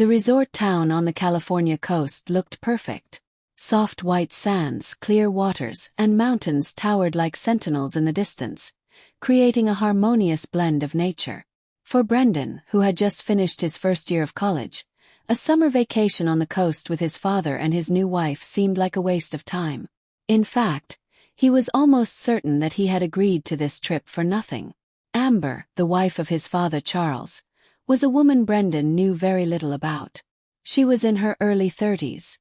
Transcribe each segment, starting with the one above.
The resort town on the California coast looked perfect. Soft white sands, clear waters, and mountains towered like sentinels in the distance, creating a harmonious blend of nature. For Brendan, who had just finished his first year of college, a summer vacation on the coast with his father and his new wife seemed like a waste of time. In fact, he was almost certain that he had agreed to this trip for nothing. Amber, the wife of his father Charles, was a woman Brendan knew very little about. She was in her early 30s,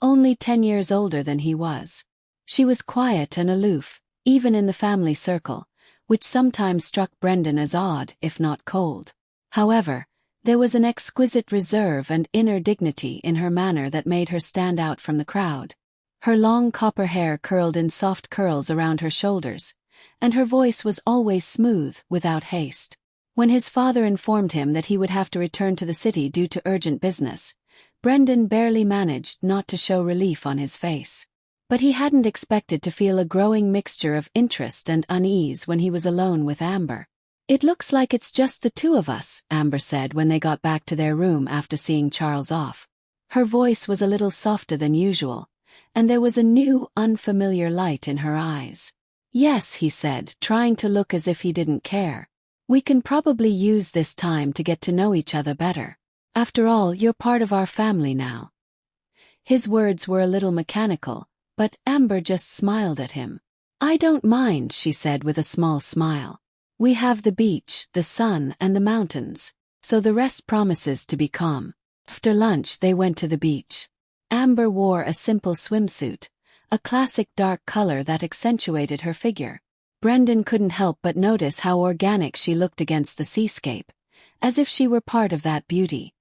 only 10 years older than he was. She was quiet and aloof, even in the family circle, which sometimes struck Brendan as odd, if not cold. However, there was an exquisite reserve and inner dignity in her manner that made her stand out from the crowd. Her long copper hair curled in soft curls around her shoulders, and her voice was always smooth, without haste. When his father informed him that he would have to return to the city due to urgent business, Brendan barely managed not to show relief on his face. But he hadn't expected to feel a growing mixture of interest and unease when he was alone with Amber. "It looks like it's just the two of us," Amber said when they got back to their room after seeing Charles off. Her voice was a little softer than usual, and there was a new, unfamiliar light in her eyes. "Yes," he said, trying to look as if he didn't care. "We can probably use this time to get to know each other better. After all, you're part of our family now." His words were a little mechanical, but Amber just smiled at him. "I don't mind," she said with a small smile. "We have the beach, the sun, and the mountains, so the rest promises to be calm." After lunch they went to the beach. Amber wore a simple swimsuit, a classic dark color that accentuated her figure. Brendan couldn't help but notice how organic she looked against the seascape, as if she were part of that beauty.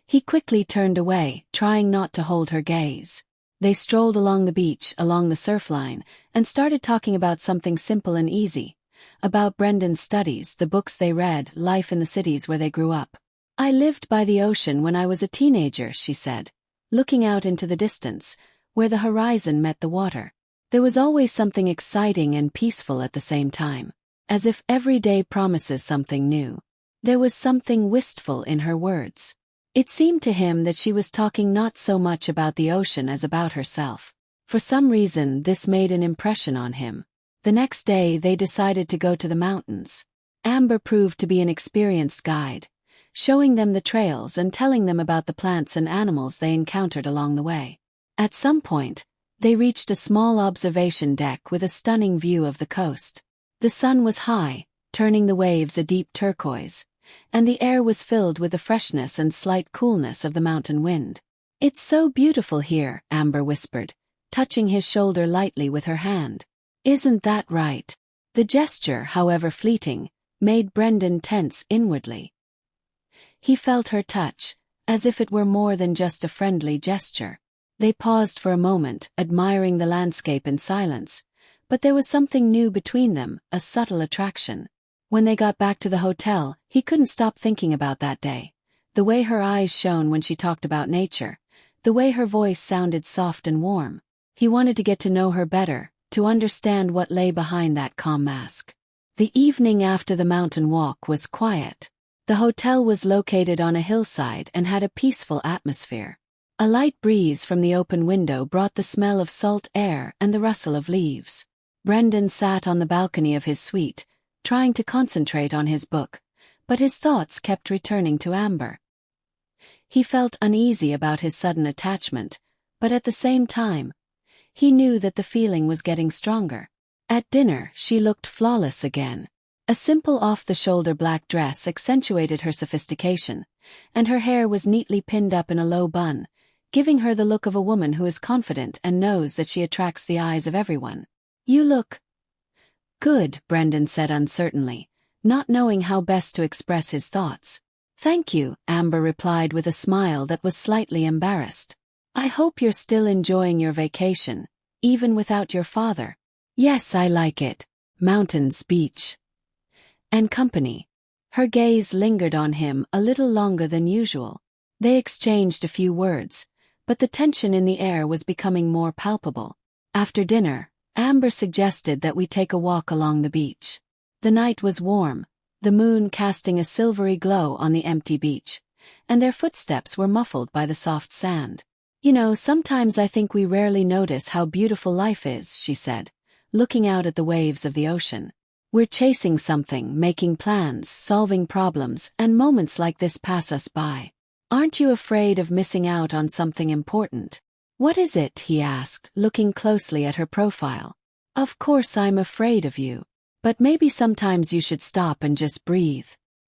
He quickly turned away, trying not to hold her gaze. They strolled along the beach, along the surf line, and started talking about something simple and easy. About Brendan's studies, the books they read, life in the cities where they grew up. "I lived by the ocean when I was a teenager," she said, looking out into the distance, where the horizon met the water. There was always something exciting and peaceful at the same time, as if every day promises something new. There was something wistful in her words. It seemed to him that she was talking not so much about the ocean as about herself. For some reason, this made an impression on him. The next day they decided to go to the mountains. Amber proved to be an experienced guide, showing them the trails and telling them about the plants and animals they encountered along the way. At some point, they reached a small observation deck with a stunning view of the coast. The sun was high, turning the waves a deep turquoise, and the air was filled with the freshness and slight coolness of the mountain wind. "It's so beautiful here," Amber whispered, touching his shoulder lightly with her hand. "Isn't that right?" The gesture, however fleeting, made Brendan tense inwardly. He felt her touch, as if it were more than just a friendly gesture. They paused for a moment, admiring the landscape in silence, but there was something new between them, a subtle attraction. When they got back to the hotel, he couldn't stop thinking about that day. The way her eyes shone when she talked about nature, the way her voice sounded soft and warm. He wanted to get to know her better, to understand what lay behind that calm mask. The evening after the mountain walk was quiet. The hotel was located on a hillside and had a peaceful atmosphere. A light breeze from the open window brought the smell of salt air and the rustle of leaves. Brendan sat on the balcony of his suite, trying to concentrate on his book, but his thoughts kept returning to Amber. He felt uneasy about his sudden attachment, but at the same time, he knew that the feeling was getting stronger. At dinner, she looked flawless again. A simple off-the-shoulder black dress accentuated her sophistication, and her hair was neatly pinned up in a low bun, giving her the look of a woman who is confident and knows that she attracts the eyes of everyone. "You look good," Brendan said uncertainly, not knowing how best to express his thoughts. "Thank you," Amber replied with a smile that was slightly embarrassed. "I hope you're still enjoying your vacation, even without your father." "Yes, I like it. Mountains, beach, and company." Her gaze lingered on him a little longer than usual. They exchanged a few words, but the tension in the air was becoming more palpable. After dinner, Amber suggested that we take a walk along the beach. The night was warm, the moon casting a silvery glow on the empty beach, and their footsteps were muffled by the soft sand. "You know, sometimes I think we rarely notice how beautiful life is," she said, looking out at the waves of the ocean. "We're chasing something, making plans, solving problems, and moments like this pass us by. Aren't you afraid of missing out on something important?" "What is it?" he asked, looking closely at her profile. "Of course I'm afraid of you. But maybe sometimes you should stop and just breathe."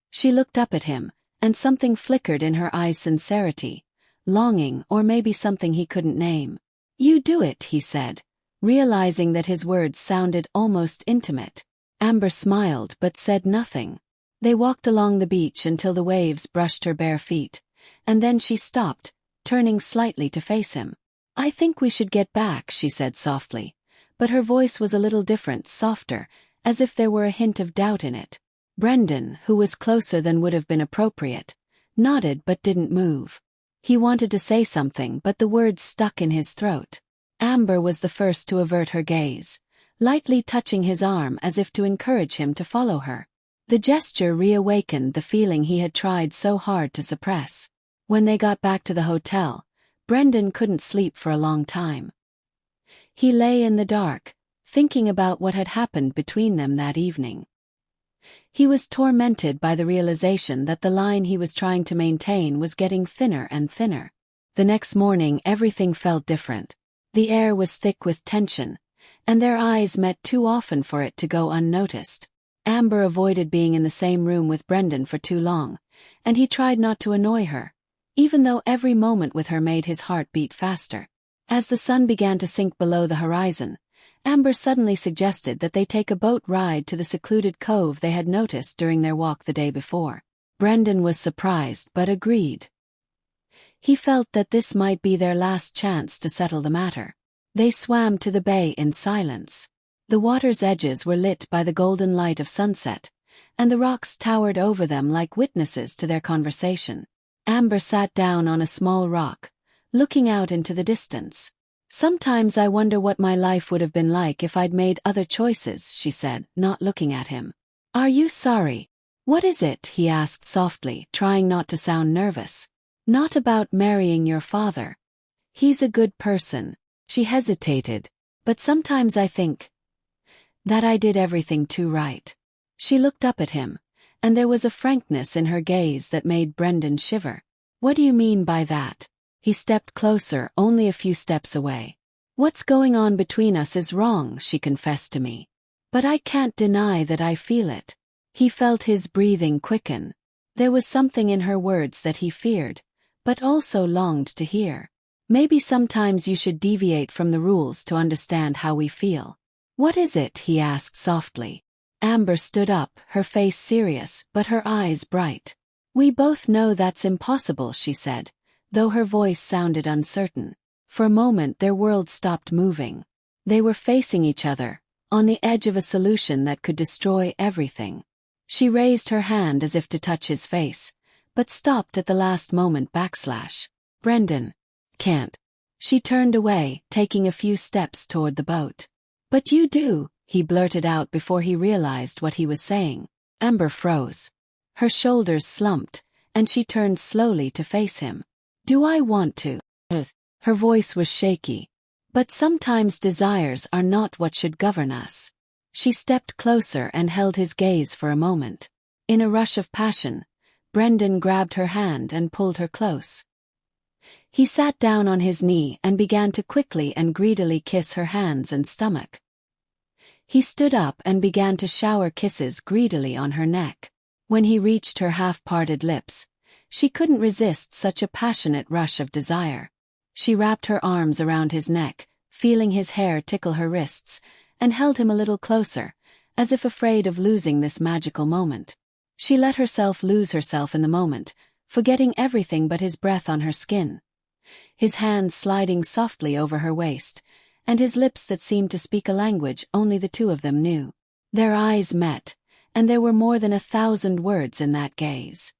She looked up at him, and something flickered in her eyes: sincerity, longing, or maybe something he couldn't name. "You do it," he said, realizing that his words sounded almost intimate. Amber smiled but said nothing. They walked along the beach until the waves brushed her bare feet, and then she stopped, turning slightly to face him. "I think we should get back," she said softly, but her voice was a little different, softer, as if there were a hint of doubt in it. Brendan, who was closer than would have been appropriate, nodded but didn't move. He wanted to say something, but the words stuck in his throat. Amber was the first to avert her gaze, lightly touching his arm as if to encourage him to follow her. The gesture reawakened the feeling he had tried so hard to suppress. When they got back to the hotel, Brendan couldn't sleep for a long time. He lay in the dark, thinking about what had happened between them that evening. He was tormented by the realization that the line he was trying to maintain was getting thinner and thinner. The next morning everything felt different. The air was thick with tension, and their eyes met too often for it to go unnoticed. Amber avoided being in the same room with Brendan for too long, and he tried not to annoy her, even though every moment with her made his heart beat faster. As the sun began to sink below the horizon, Amber suddenly suggested that they take a boat ride to the secluded cove they had noticed during their walk the day before. Brendan was surprised but agreed. He felt that this might be their last chance to settle the matter. They swam to the bay in silence. The water's edges were lit by the golden light of sunset, and the rocks towered over them like witnesses to their conversation. Amber sat down on a small rock, looking out into the distance. "Sometimes I wonder what my life would have been like if I'd made other choices," she said, not looking at him. "Are you sorry?" "What is it?" he asked softly, trying not to sound nervous. "Not about marrying your father. He's a good person." She hesitated. "But sometimes I think that I did everything too right." She looked up at him, and there was a frankness in her gaze that made Brendan shiver. "What do you mean by that?" He stepped closer, only a few steps away. "What's going on between us is wrong," she confessed to me. "But I can't deny that I feel it." He felt his breathing quicken. There was something in her words that he feared, but also longed to hear. "Maybe sometimes you should deviate from the rules to understand how we feel." "What is it?" he asked softly. Amber stood up, her face serious, but her eyes bright. "We both know that's impossible," she said, though her voice sounded uncertain. For a moment their world stopped moving. They were facing each other, on the edge of a solution that could destroy everything. She raised her hand as if to touch his face, but stopped at the last moment. "Brendan, can't." She turned away, taking a few steps toward the boat. "But you do," he blurted out before he realized what he was saying. Amber froze. Her shoulders slumped, and she turned slowly to face him. "Do I want to?" Her voice was shaky. "But sometimes desires are not what should govern us." She stepped closer and held his gaze for a moment. In a rush of passion, Brendan grabbed her hand and pulled her close. He sat down on his knee and began to quickly and greedily kiss her hands and stomach. He stood up and began to shower kisses greedily on her neck. When he reached her half-parted lips, she couldn't resist such a passionate rush of desire. She wrapped her arms around his neck, feeling his hair tickle her wrists, and held him a little closer, as if afraid of losing this magical moment. She let herself lose herself in the moment, forgetting everything but his breath on her skin, his hands sliding softly over her waist, and his lips that seemed to speak a language only the two of them knew. Their eyes met, and there were more than 1,000 words in that gaze.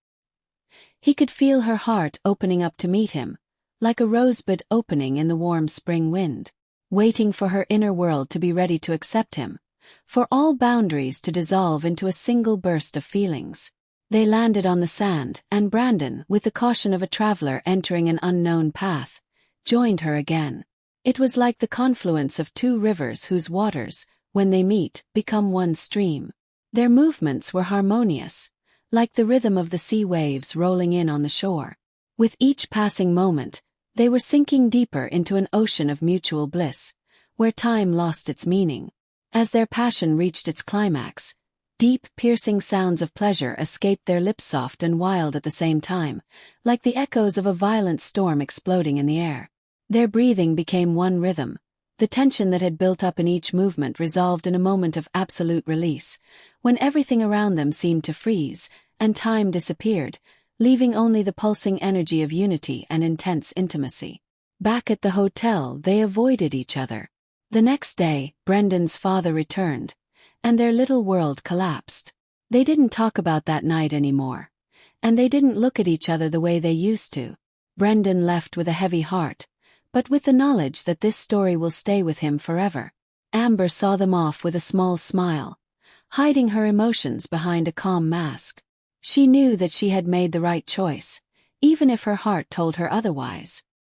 He could feel her heart opening up to meet him, like a rosebud opening in the warm spring wind, waiting for her inner world to be ready to accept him, for all boundaries to dissolve into a single burst of feelings. They landed on the sand, and Brandon, with the caution of a traveler entering an unknown path, joined her again. It was like the confluence of two rivers whose waters, when they meet, become one stream. Their movements were harmonious, like the rhythm of the sea waves rolling in on the shore. With each passing moment, they were sinking deeper into an ocean of mutual bliss, where time lost its meaning. As their passion reached its climax, deep, piercing sounds of pleasure escaped their lips, soft and wild at the same time, like the echoes of a violent storm exploding in the air. Their breathing became one rhythm. The tension that had built up in each movement resolved in a moment of absolute release, when everything around them seemed to freeze, and time disappeared, leaving only the pulsing energy of unity and intense intimacy. Back at the hotel, they avoided each other. The next day, Brendan's father returned, and their little world collapsed. They didn't talk about that night anymore, and they didn't look at each other the way they used to. Brendan left with a heavy heart, but with the knowledge that this story will stay with him forever. Amber saw them off with a small smile, hiding her emotions behind a calm mask. She knew that she had made the right choice, even if her heart told her otherwise.